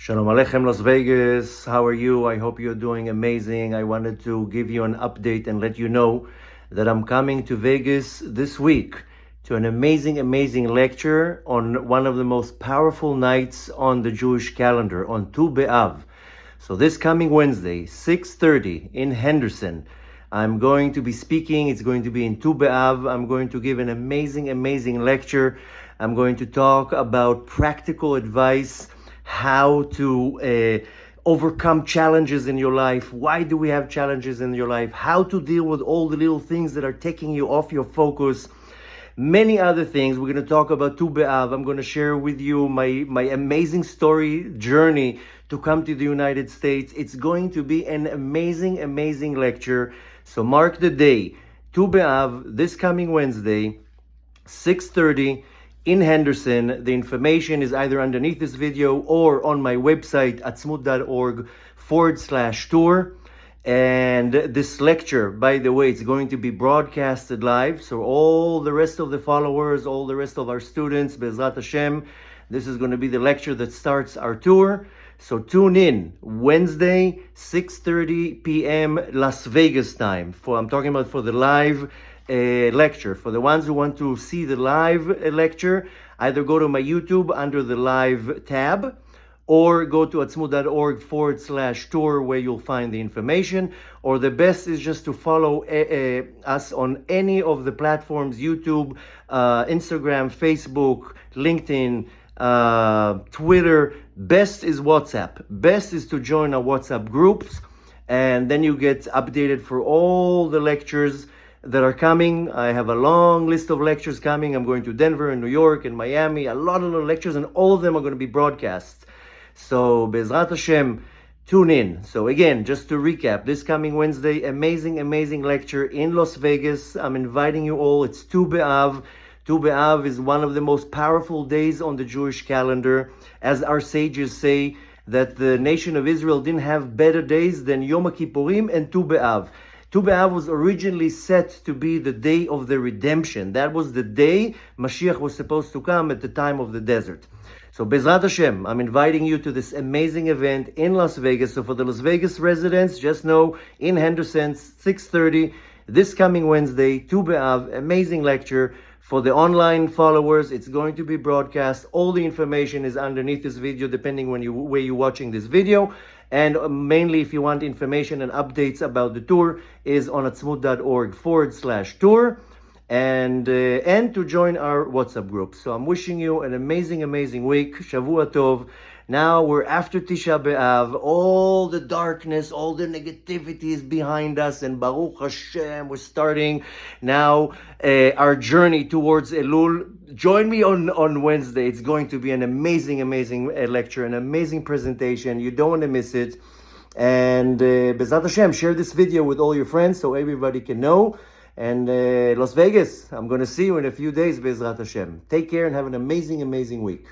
Shalom Aleichem, Las Vegas. How are you? I hope you're doing amazing. I wanted to give you an update and let you know that I'm coming to Vegas this week to an amazing lecture on one of the most powerful nights on the Jewish calendar, on Tu B'Av. So this coming Wednesday, 6:30 in Henderson, I'm going to be speaking. It's going to be in Tu B'Av. I'm going to give an amazing lecture. I'm going to talk about practical advice, how to overcome challenges in your life. Why do we have challenges in your life? How to deal with all the little things that are taking you off your focus. Many other things. We're going to talk about Tu B'Av. I'm going to share with you my amazing story journey to come to the United States. It's going to be an amazing lecture. So mark the day, Tu B'Av, this coming Wednesday, 6:30 in Henderson. The information is either underneath this video or on my website, atzmut.org/tour. And this lecture, by the way, it's going to be broadcasted live. So all the rest of the followers, all the rest of our students, Be'ezrat Hashem, this is going to be the lecture that starts our tour. So tune in Wednesday, 6:30 p.m. Las Vegas time. I'm talking about for the live lecture. For the ones who want to see the live lecture, either go to my YouTube under the live tab, or go to atzmut.org/tour where you'll find the information. Or the best is just to follow us on any of the platforms, YouTube, Instagram, Facebook, LinkedIn, Twitter. Best is WhatsApp. Best is to join our WhatsApp groups, and then you get updated for all the lectures that are coming. I have a long list of lectures coming. I'm going to Denver and New York and Miami, a lot of lectures, and all of them are going to be broadcast. So Be'ezrat Hashem, tune in. So again, just to recap, this coming Wednesday, amazing lecture in Las Vegas. I'm inviting you all. It's Tu B'Av. Tu B'Av is one of the most powerful days on the Jewish calendar. As our sages say, that the nation of Israel didn't have better days than Yom Kippurim and Tu B'Av. Tu B'Av was originally set to be the day of the redemption. That was the day Mashiach was supposed to come at the time of the desert. So Be'ezrat Hashem, I'm inviting you to this amazing event in Las Vegas. So for the Las Vegas residents, just know, in Henderson, 6:30, this coming Wednesday, Tu B'Av, amazing lecture. For the online followers, it's going to be broadcast. All the information is underneath this video, depending where you're watching this video. And mainly, if you want information and updates about the tour, is on atzmut.org/tour. And to join our WhatsApp group. So I'm wishing you an amazing week. Shavua Tov. Now we're after Tisha B'Av. All the darkness, all the negativity is behind us, and Baruch Hashem, we're starting now our journey towards Elul. Join me on Wednesday. It's going to be an amazing lecture, an amazing presentation. You don't want to miss it. And Be'ezrat Hashem, share this video with all your friends so everybody can know. And Las Vegas, I'm going to see you in a few days, Be'ezrat Hashem. Take care and have an amazing week.